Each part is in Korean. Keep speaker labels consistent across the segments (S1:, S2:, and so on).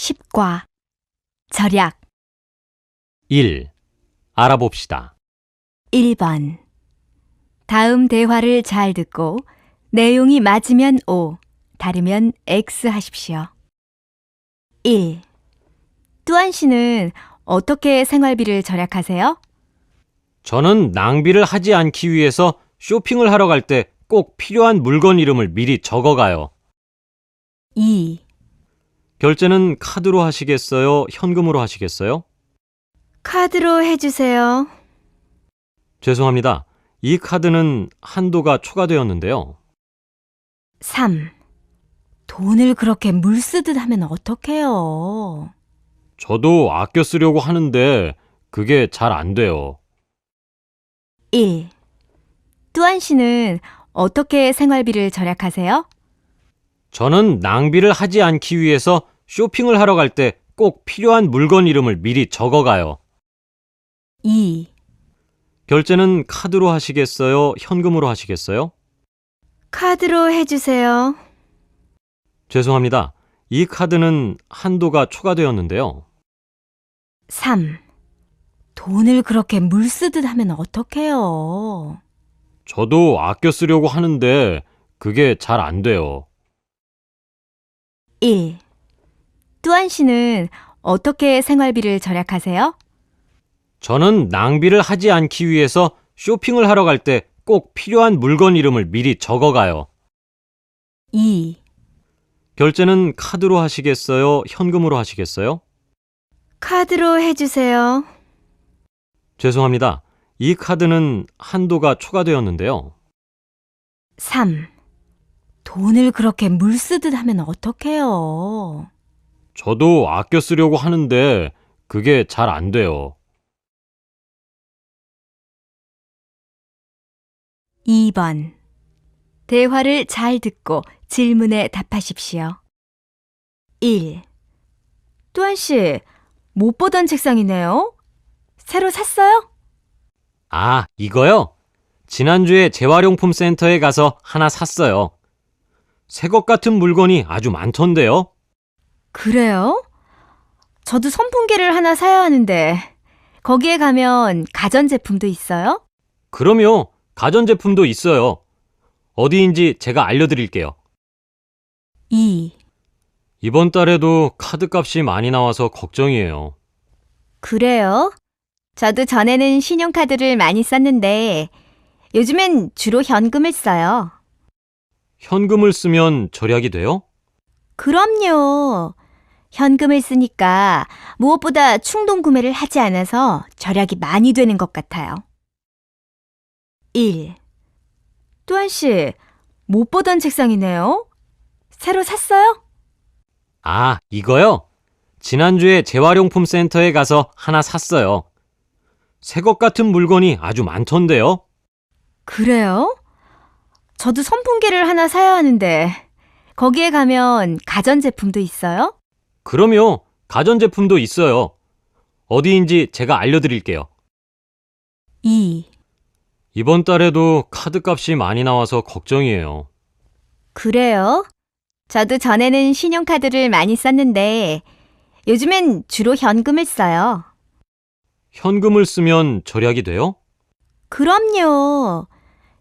S1: 10과 절약
S2: 1. 알아봅시다.
S1: 1번 다음 대화를 잘 듣고 내용이 맞으면 O, 다르면 X 하십시오. 1. 뚜안 씨는 어떻게 생활비를 절약하세요?
S2: 저는 낭비를 하지 않기 위해서 쇼핑을 하러 갈 때 꼭 필요한 물건 이름을 미리 적어가요.
S1: 2.
S2: 결제는 카드로 하시겠어요? 현금으로 하시겠어요?
S1: 카드로 해주세요.
S2: 죄송합니다. 이 카드는 한도가 초과되었는데요.
S1: 3. 돈을 그렇게 물 쓰듯 하면 어떡해요?
S2: 저도 아껴 쓰려고 하는데 그게 잘 안 돼요.
S1: 1. 뚜안 씨는 어떻게 생활비를 절약하세요?
S2: 저는 낭비를 하지 않기 위해서 쇼핑을 하러 갈 때 꼭 필요한 물건 이름을 미리 적어가요.
S1: 2.
S2: 결제는 카드로 하시겠어요? 현금으로 하시겠어요?
S1: 카드로 해주세요.
S2: 죄송합니다. 이 카드는 한도가 초과되었는데요.
S1: 3. 돈을 그렇게 물 쓰듯 하면 어떡해요?
S2: 저도 아껴 쓰려고 하는데 그게 잘 안 돼요.
S1: 1. 뚜안 씨는 어떻게 생활비를 절약하세요?
S2: 저는 낭비를 하지 않기 위해서 쇼핑을 하러 갈 때 꼭 필요한 물건 이름을 미리 적어가요.
S1: 2.
S2: 결제는 카드로 하시겠어요? 현금으로 하시겠어요?
S1: 카드로 해주세요.
S2: 죄송합니다. 이 카드는 한도가 초과되었는데요.
S1: 3. 돈을 그렇게 물 쓰듯 하면 어떡해요?
S2: 저도 아껴 쓰려고 하는데 그게 잘 안 돼요.
S1: 2번 대화를 잘 듣고 질문에 답하십시오. 1. 뚜안 씨, 못 보던 책상이네요. 새로 샀어요?
S2: 아, 이거요? 지난주에 재활용품 센터에 가서 하나 샀어요. 새 것 같은 물건이 아주 많던데요.
S1: 그래요? 저도 선풍기를 하나 사야 하는데 거기에 가면 가전제품도 있어요?
S2: 그럼요. 가전제품도 있어요. 어디인지 제가 알려드릴게요.
S1: 2.
S2: 이번 달에도 카드값이 많이 나와서 걱정이에요.
S1: 그래요? 저도 전에는 신용카드를 많이 썼는데 요즘엔 주로 현금을 써요.
S2: 현금을 쓰면 절약이 돼요?
S1: 그럼요. 현금을 쓰니까 무엇보다 충동 구매를 하지 않아서 절약이 많이 되는 것 같아요. 1. 뚜안 씨, 못 보던 책상이네요. 새로 샀어요?
S2: 아, 이거요? 지난주에 재활용품 센터에 가서 하나 샀어요. 새 것 같은 물건이 아주 많던데요.
S1: 그래요? 저도 선풍기를 하나 사야 하는데 거기에 가면 가전제품도 있어요?
S2: 그럼요. 가전제품도 있어요. 어디인지 제가 알려드릴게요.
S1: 2.
S2: 이번 달에도 카드값이 많이 나와서 걱정이에요.
S1: 그래요? 저도 전에는 신용카드를 많이 썼는데 요즘엔 주로 현금을 써요.
S2: 현금을 쓰면 절약이 돼요?
S1: 그럼요.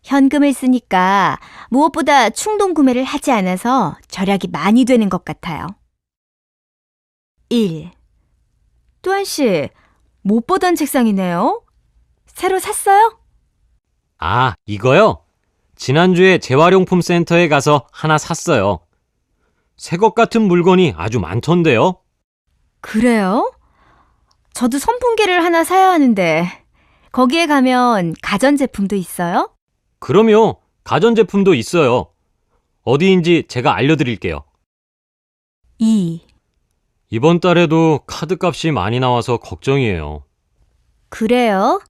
S1: 현금을 쓰니까 무엇보다 충동 구매를 하지 않아서 절약이 많이 되는 것 같아요. 1. 뚜안 씨, 못 보던 책상이네요. 새로 샀어요?
S2: 아, 이거요? 지난주에 재활용품 센터에 가서 하나 샀어요. 새 것 같은 물건이 아주 많던데요.
S1: 그래요? 저도 선풍기를 하나 사야 하는데 거기에 가면 가전제품도 있어요?
S2: 그럼요. 가전제품도 있어요. 어디인지 제가 알려드릴게요.
S1: 2.
S2: 이번 달에도 카드값이 많이 나와서 걱정이에요.
S1: 그래요?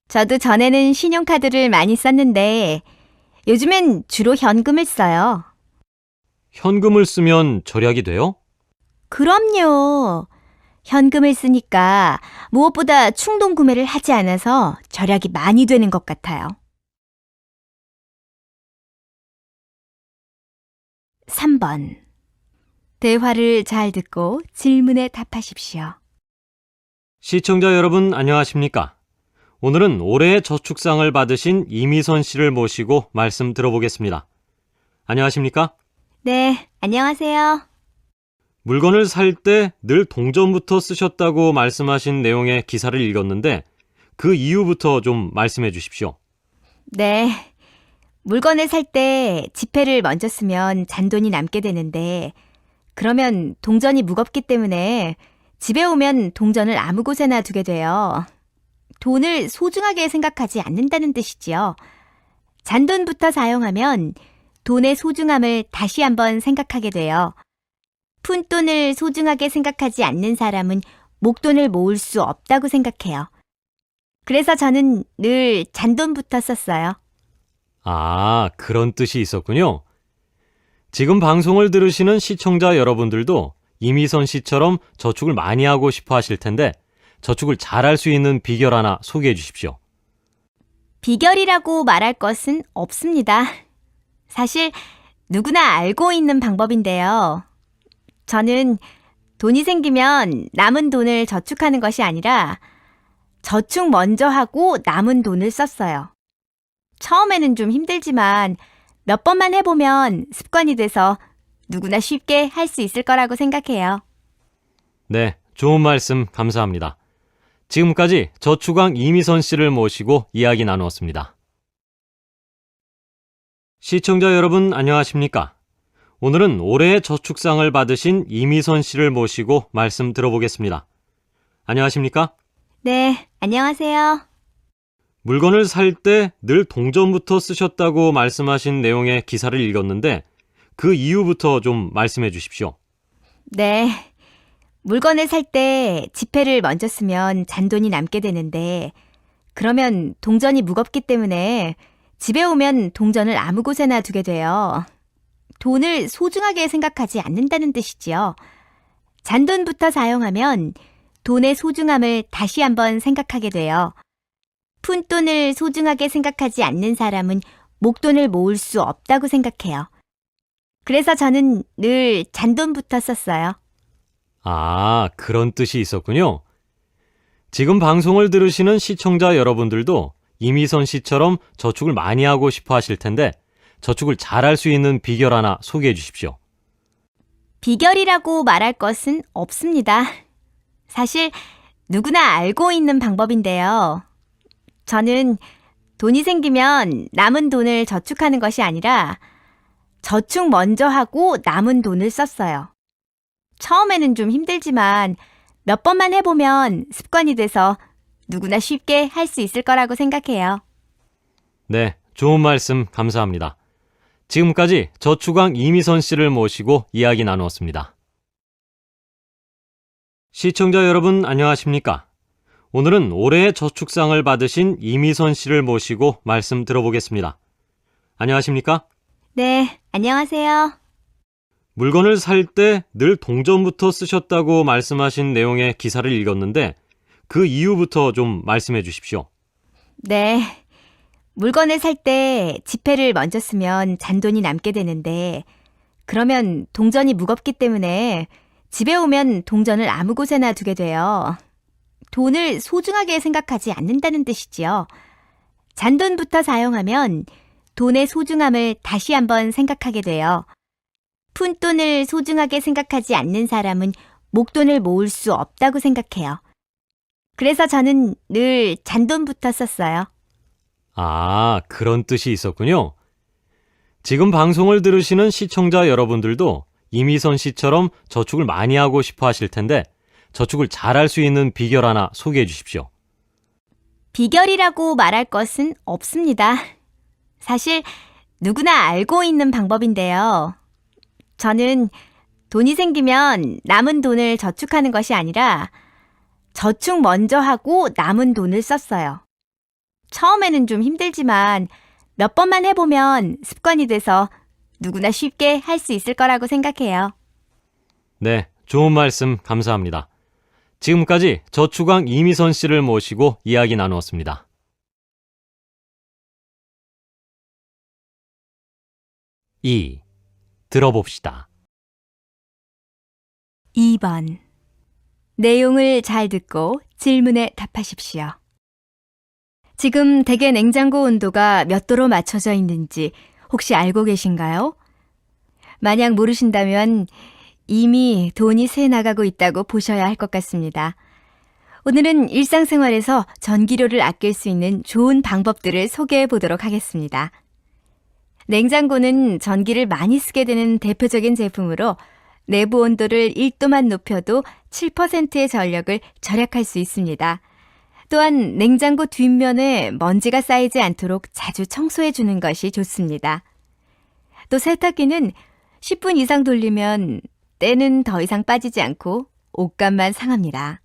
S1: 저도 전에는 신용카드를 많이 썼는데 요즘엔 주로 현금을 써요.
S2: 현금을 쓰면 절약이 돼요?
S1: 그럼요. 현금을 쓰니까 무엇보다 충동 구매를 하지 않아서 절약이 많이 되는 것 같아요. 3번 대화를 잘 듣고 질문에 답하십시오.
S2: 시청자 여러분 안녕하십니까? 오늘은 올해의 저축상을 받으신 이미선 씨를 모시고 말씀 들어보겠습니다. 안녕하십니까?
S1: 네, 안녕하세요.
S2: 물건을 살 때 늘 동전부터 쓰셨다고 말씀하신 내용의 기사를 읽었는데 그 이유부터 좀 말씀해 주십시오.
S1: 네, 물건을 살 때 지폐를 먼저 쓰면 잔돈이 남게 되는데 그러면 동전이 무겁기 때문에 집에 오면 동전을 아무 곳에나 두게 돼요. 돈을 소중하게 생각하지 않는다는 뜻이지요. 잔돈부터 사용하면 돈의 소중함을 다시 한번 생각하게 돼요. 푼돈을 소중하게 생각하지 않는 사람은 목돈을 모을 수 없다고 생각해요. 그래서 저는 늘 잔돈부터 썼어요.
S2: 아, 그런 뜻이 있었군요. 지금 방송을 들으시는 시청자 여러분들도 이미선 씨처럼 저축을 많이 하고 싶어 하실 텐데 저축을 잘할 수 있는 비결 하나 소개해 주십시오.
S1: 비결이라고 말할 것은 없습니다. 사실 누구나 알고 있는 방법인데요. 저는 돈이 생기면 남은 돈을 저축하는 것이 아니라 저축 먼저 하고 남은 돈을 썼어요. 처음에는 좀 힘들지만 몇 번만 해보면 습관이 돼서 누구나 쉽게 할 수 있을 거라고 생각해요.
S2: 네, 좋은 말씀 감사합니다. 지금까지 저축왕 이미선 씨를 모시고 이야기 나누었습니다. 시청자 여러분 안녕하십니까? 오늘은 올해의 저축상을 받으신 이미선 씨를 모시고 말씀 들어보겠습니다. 안녕하십니까?
S1: 네, 안녕하세요.
S2: 물건을 살 때 늘 동전부터 쓰셨다고 말씀하신 내용의 기사를 읽었는데 그 이유부터 좀 말씀해 주십시오.
S1: 네, 물건을 살 때 지폐를 먼저 쓰면 잔돈이 남게 되는데 그러면 동전이 무겁기 때문에 집에 오면 동전을 아무 곳에나 두게 돼요. 돈을 소중하게 생각하지 않는다는 뜻이지요. 잔돈부터 사용하면 돈의 소중함을 다시 한번 생각하게 돼요. 푼돈을 소중하게 생각하지 않는 사람은 목돈을 모을 수 없다고 생각해요. 그래서 저는 늘 잔돈부터 썼어요.
S2: 아, 그런 뜻이 있었군요. 지금 방송을 들으시는 시청자 여러분들도 이미선 씨처럼 저축을 많이 하고 싶어 하실 텐데 저축을 잘할 수 있는 비결 하나 소개해 주십시오.
S1: 비결이라고 말할 것은 없습니다. 사실 누구나 알고 있는 방법인데요. 저는 돈이 생기면 남은 돈을 저축하는 것이 아니라 저축 먼저 하고 남은 돈을 썼어요. 처음에는 좀 힘들지만 몇 번만 해보면 습관이 돼서 누구나 쉽게 할 수 있을 거라고 생각해요.
S2: 네, 좋은 말씀 감사합니다. 지금까지 저축왕 이미선 씨를 모시고 이야기 나누었습니다. 시청자 여러분 안녕하십니까? 오늘은 올해의 저축상을 받으신 이미선 씨를 모시고 말씀 들어보겠습니다. 안녕하십니까?
S1: 네, 안녕하세요.
S2: 물건을 살 때 늘 동전부터 쓰셨다고 말씀하신 내용의 기사를 읽었는데 그 이유부터 좀 말씀해 주십시오.
S1: 네, 물건을 살 때 지폐를 먼저 쓰면 잔돈이 남게 되는데 그러면 동전이 무겁기 때문에 집에 오면 동전을 아무 곳에나 두게 돼요. 돈을 소중하게 생각하지 않는다는 뜻이지요. 잔돈부터 사용하면 돈의 소중함을 다시 한번 생각하게 돼요. 푼돈을 소중하게 생각하지 않는 사람은 목돈을 모을 수 없다고 생각해요. 그래서 저는 늘 잔돈부터 썼어요.
S2: 아, 그런 뜻이 있었군요. 지금 방송을 들으시는 시청자 여러분들도 이미선 씨처럼 저축을 많이 하고 싶어 하실 텐데 저축을 잘할 수 있는 비결 하나 소개해 주십시오.
S1: 비결이라고 말할 것은 없습니다. 사실 누구나 알고 있는 방법인데요. 저는 돈이 생기면 남은 돈을 저축하는 것이 아니라 저축 먼저 하고 남은 돈을 썼어요. 처음에는 좀 힘들지만 몇 번만 해보면 습관이 돼서 누구나 쉽게 할 수 있을 거라고 생각해요.
S2: 네, 좋은 말씀 감사합니다. 지금까지 저축왕 이미선 씨를 모시고 이야기 나누었습니다. 2. 들어봅시다.
S1: 2번. 내용을 잘 듣고 질문에 답하십시오. 지금 댁의 냉장고 온도가 몇 도로 맞춰져 있는지 혹시 알고 계신가요? 만약 모르신다면 이미 돈이 새 나가고 있다고 보셔야 할 것 같습니다. 오늘은 일상생활에서 전기료를 아낄 수 있는 좋은 방법들을 소개해 보도록 하겠습니다. 냉장고는 전기를 많이 쓰게 되는 대표적인 제품으로 내부 온도를 1도만 높여도 7%의 전력을 절약할 수 있습니다. 또한 냉장고 뒷면에 먼지가 쌓이지 않도록 자주 청소해 주는 것이 좋습니다. 또 세탁기는 10분 이상 돌리면 때는 더 이상 빠지지 않고 옷감만 상합니다.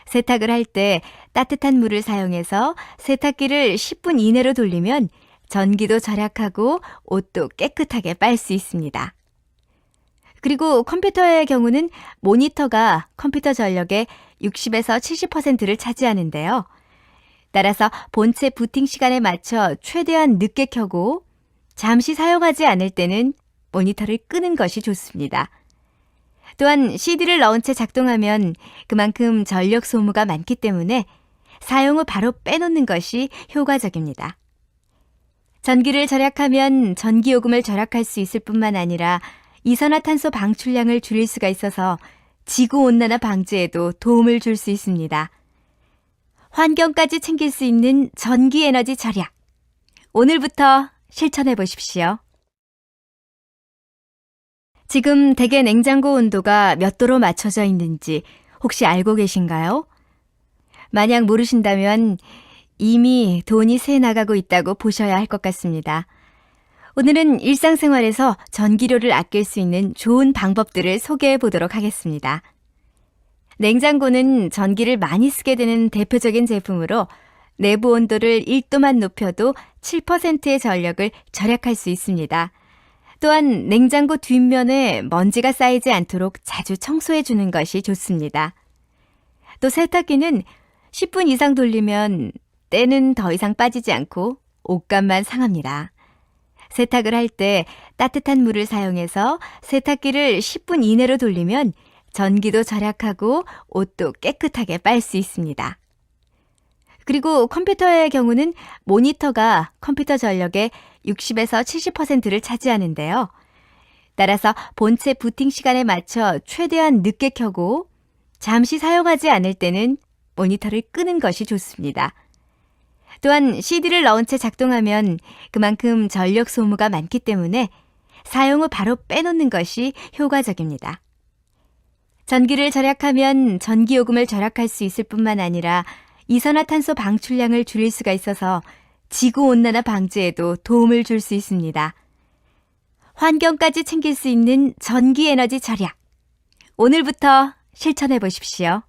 S1: 세탁을 할 때 따뜻한 물을 사용해서 세탁기를 10분 이내로 돌리면 전기도 절약하고 옷도 깨끗하게 빨 수 있습니다. 그리고 컴퓨터의 경우는 모니터가 컴퓨터 전력의 60에서 70%를 차지하는데요. 따라서 본체 부팅 시간에 맞춰 최대한 늦게 켜고 잠시 사용하지 않을 때는 모니터를 끄는 것이 좋습니다. 또한 CD를 넣은 채 작동하면 그만큼 전력 소모가 많기 때문에 사용 후 바로 빼놓는 것이 효과적입니다. 전기를 절약하면 전기요금을 절약할 수 있을 뿐만 아니라 이산화탄소 방출량을 줄일 수가 있어서 지구온난화 방지에도 도움을 줄 수 있습니다. 환경까지 챙길 수 있는 전기에너지 절약. 오늘부터 실천해 보십시오. 지금 댁의 냉장고 온도가 몇 도로 맞춰져 있는지 혹시 알고 계신가요? 만약 모르신다면 이미 돈이 새 나가고 있다고 보셔야 할 것 같습니다. 오늘은 일상생활에서 전기료를 아낄 수 있는 좋은 방법들을 소개해 보도록 하겠습니다. 냉장고는 전기를 많이 쓰게 되는 대표적인 제품으로 내부 온도를 1도만 높여도 7%의 전력을 절약할 수 있습니다. 또한 냉장고 뒷면에 먼지가 쌓이지 않도록 자주 청소해 주는 것이 좋습니다. 또 세탁기는 10분 이상 돌리면 때는 더 이상 빠지지 않고 옷감만 상합니다. 세탁을 할 때 따뜻한 물을 사용해서 세탁기를 10분 이내로 돌리면 전기도 절약하고 옷도 깨끗하게 빨 수 있습니다. 그리고 컴퓨터의 경우는 모니터가 컴퓨터 전력의 60에서 70%를 차지하는데요. 따라서 본체 부팅 시간에 맞춰 최대한 늦게 켜고 잠시 사용하지 않을 때는 모니터를 끄는 것이 좋습니다. 또한 CD를 넣은 채 작동하면 그만큼 전력 소모가 많기 때문에 사용 후 바로 빼놓는 것이 효과적입니다. 전기를 절약하면 전기요금을 절약할 수 있을 뿐만 아니라 이산화탄소 방출량을 줄일 수가 있어서 지구온난화 방지에도 도움을 줄 수 있습니다. 환경까지 챙길 수 있는 전기에너지 절약. 오늘부터 실천해 보십시오.